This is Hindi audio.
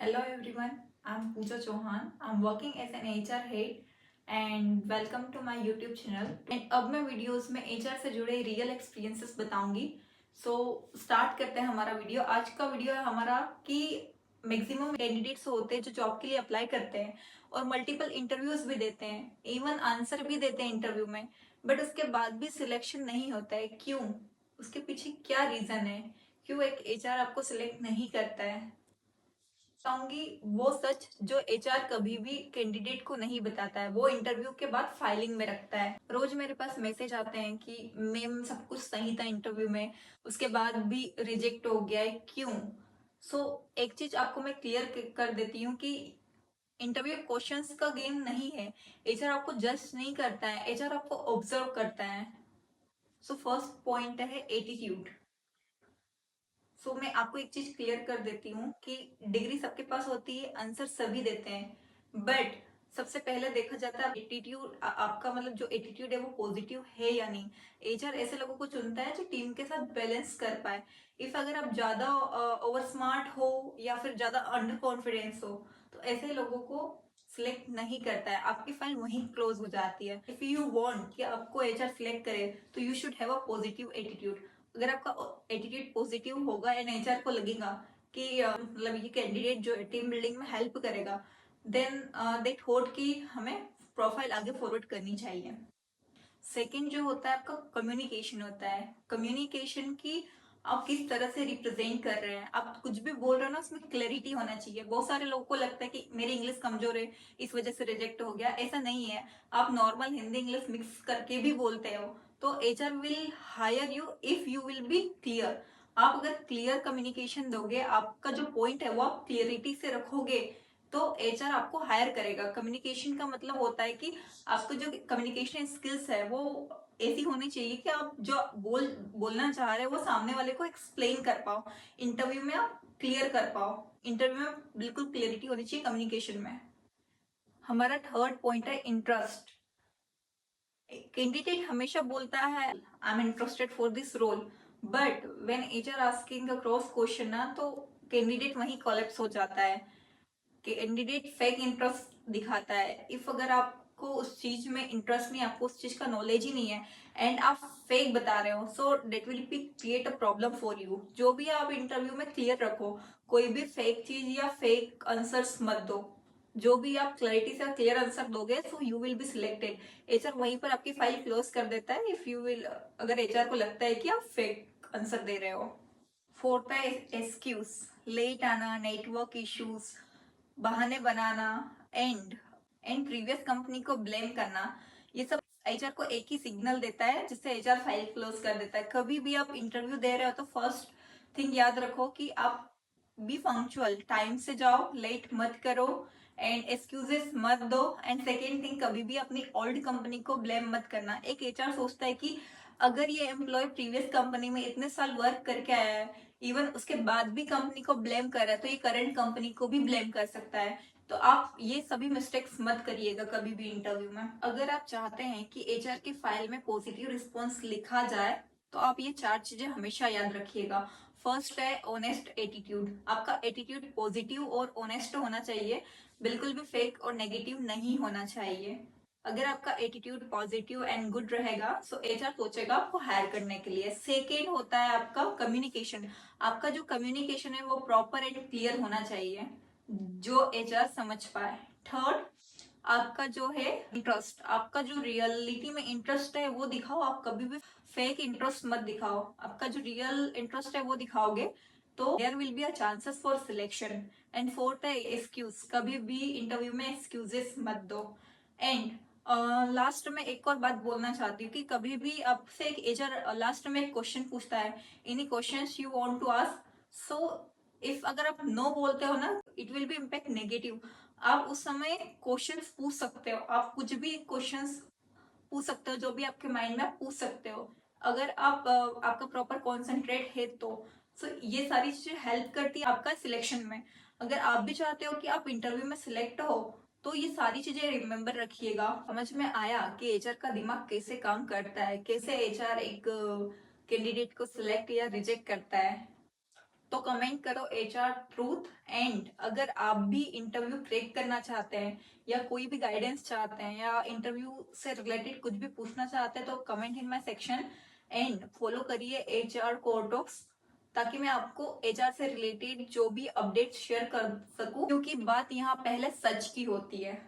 Hello everyone, I'm Pooja Chauhan. I'm working as an HR head and welcome to my YouTube channel. And अब मैं वीडियोस में HR से जुड़े रियल एक्सपीरियंसेस बताऊंगी. सो स्टार्ट करते हैं हमारा वीडियो. आज का वीडियो है हमारा कि मैक्सिमम कैंडिडेट्स होते हैं जो जॉब के लिए अप्लाई करते हैं और मल्टीपल इंटरव्यूज भी देते हैं, इवन आंसर भी देते हैं इंटरव्यू में, बट उसके बाद भी सिलेक्शन नहीं होता है. क्यों? उसके पीछे क्या रीजन है? क्यों एक HR आपको सिलेक्ट नहीं करता है? बताऊंगी वो सच जो एचआर कभी भी कैंडिडेट को नहीं बताता है, वो इंटरव्यू के बाद फाइलिंग में रखता है. रोज मेरे पास मैसेज आते हैं कि मैम सब कुछ सही था इंटरव्यू में, उसके बाद भी रिजेक्ट हो गया है, क्यों? एक चीज आपको मैं क्लियर कर देती हूँ कि इंटरव्यू क्वेश्चंस का गेम नहीं है. एचआर आपको जज नहीं करता है, एचआर आपको ऑब्जर्व करता है. फर्स्ट पॉइंट है एटीट्यूड. मैं आपको एक चीज क्लियर कर देती हूँ कि डिग्री सबके पास होती है, आंसर सभी देते हैं, बट सबसे पहले देखा जाता है एटीट्यूड. आपका मतलब जो एटीट्यूड है वो पॉजिटिव है या नहीं. एचआर ऐसे लोगों को चुनता है जो टीम के साथ बैलेंस कर पाए. इफ अगर आप ज्यादा ओवर स्मार्ट हो या फिर ज्यादा अंडर कॉन्फिडेंस हो, तो ऐसे लोगों को सिलेक्ट नहीं करता है, आपकी फाइल वहीं क्लोज हो जाती है. इफ यू वांट कि आपको एचआर सिलेक्ट करे, तो you should have a positive attitude. अगर आपका एटीट्यूड पॉजिटिव होगा एंड एचआर को लगेगा कि मतलब ये कैंडिडेट जो है टीम बिल्डिंग में हेल्प करेगा, देन दे थॉट कि हमें प्रोफाइल आगे फॉरवर्ड करनी चाहिए. सेकंड जो होता है आपका कम्युनिकेशन होता है. कम्युनिकेशन की आप किस तरह से रिप्रेजेंट कर रहे हैं, आप कुछ भी बोल रहे हो ना उसमें क्लैरिटी होना चाहिए. बहुत सारे लोगों को लगता है कि मेरी इंग्लिश कमजोर है इस वजह से रिजेक्ट हो गया. ऐसा नहीं है. आप नॉर्मल हिंदी इंग्लिश मिक्स करके भी बोलते हो तो HR will hire you if you will be clear. आप अगर क्लियर कम्युनिकेशन दोगे, आपका जो पॉइंट है वो आप क्लियरिटी से रखोगे, तो एचआर आपको हायर करेगा. कम्युनिकेशन का मतलब होता है कि आपको जो कम्युनिकेशन स्किल्स है वो ऐसी होनी चाहिए कि आप जो बोलना चाह रहे हो वो सामने वाले को एक्सप्लेन कर पाओ, इंटरव्यू में आप क्लियर कर पाओ. इंटरव्यू में बिल्कुल क्लियरिटी होनी चाहिए कम्युनिकेशन में. हमारा थर्ड पॉइंट है इंटरेस्ट. कैंडिडेट हमेशा बोलता है I am interested for this role, but when HR asking a cross question ना, तो कैंडिडेट वहीं कोलैप्स हो जाता है. कैंडिडेट फेक इंटरेस्ट दिखाता है. इफ अगर आपको उस चीज में इंटरेस्ट नहीं, आपको उस चीज का नॉलेज ही नहीं है एंड आप फेक बता रहे हो, so that will be create a problem for you. जो भी आप इंटरव्यू में क्लियर रखो, कोई भी फेक चीज या फेक आंसर्स मत दो. जो भी आप क्लैरिटी से क्लियर आंसर दोगे, so you will be selected. HR वहीं पर आपकी फाइल क्लोज कर देता है इफ यू विल, अगर एचआर को लगता है कि आप फेक आंसर दे रहे हो. फोर्थ है एक्सक्यूज. लेट आना, नेटवर्क इश्यूज, बहाने बनाना एंड प्रीवियस कंपनी को ब्लेम करना, ये सब एचआर को एक ही सिग्नल देता है जिससे एचआर फाइल क्लोज कर देता है. कभी भी आप इंटरव्यू दे रहे हो तो फर्स्ट थिंग याद रखो कि आप बी पंक्चुअल, टाइम से जाओ, लेट मत करो एंड एक्सक्यूजेस मत दो. एंड सेकेंड थिंग, कभी भी अपनी ओल्ड कंपनी को ब्लेम मत करना. एक एचआर सोचता है कि अगर ये एम्प्लॉय प्रीवियस कंपनी में इतने साल वर्क करके आया है, इवन उसके बाद भी कंपनी को ब्लेम कर रहा है, तो ये करंट कंपनी को भी ब्लेम कर सकता है. तो आप ये सभी मिस्टेक्स मत करिएगा कभी भी इंटरव्यू में. अगर आप चाहते हैं कि एचआर की फाइल में पॉजिटिव रिस्पॉन्स लिखा जाए, तो आप ये चार चीजें हमेशा याद रखिएगा. फर्स्ट है ऑनेस्ट एटीट्यूड. आपका एटीट्यूड पॉजिटिव और ऑनेस्ट होना चाहिए, बिल्कुल भी फेक और नेगेटिव नहीं होना चाहिए. अगर आपका एटीट्यूड पॉजिटिव एंड गुड रहेगा, सो एचआर सोचेगा आपको हायर करने के लिए. सेकेंड होता है आपका कम्युनिकेशन. आपका जो कम्युनिकेशन है वो प्रॉपर एंड क्लियर होना चाहिए, जो एचआर समझ पाए. थर्ड, आपका जो है इंटरेस्ट, आपका जो रियलिटी में इंटरेस्ट है वो दिखाओ. आप कभी भी फेक इंटरेस्ट मत दिखाओ. आपका जो रियल इंटरेस्ट है वो दिखाओगे तो there will be a chances for selection. And fourth है एक्सक्यूज. कभी भी इंटरव्यू में एक्सक्यूजेस मत दो. एंड लास्ट में एक और बात बोलना चाहती हूँ कि कभी भी आपसे एक एचआर लास्ट में एक क्वेश्चन पूछता है, any questions you want to ask. So if अगर आप नो बोलते हो ना, it will be impact negative. आप उस समय क्वेश्चंस पूछ सकते हो, आप कुछ भी क्वेश्चंस पूछ सकते हो, जो भी आपके माइंड में आप पूछ सकते हो, अगर आप आपका प्रॉपर कॉन्सेंट्रेट है तो. ये सारी चीजें हेल्प करती है आपका सिलेक्शन में. अगर आप भी चाहते हो कि आप इंटरव्यू में सिलेक्ट हो, तो ये सारी चीजें रिमेम्बर रखिएगा. समझ में आया कि एचआर का दिमाग कैसे काम करता है, कैसे एचआर एक कैंडिडेट को सिलेक्ट या रिजेक्ट करता है. तो कमेंट करो HR ट्रूथ। एंड अगर आप भी इंटरव्यू क्रैक करना चाहते हैं या कोई भी गाइडेंस चाहते हैं या इंटरव्यू से रिलेटेड कुछ भी पूछना चाहते हैं तो comment in my section. And follow करिए HR कोर टॉक्स, ताकि मैं आपको HR से रिलेटेड जो भी अपडेट शेयर कर सकूं, क्योंकि बात यहाँ पहले सच की होती है।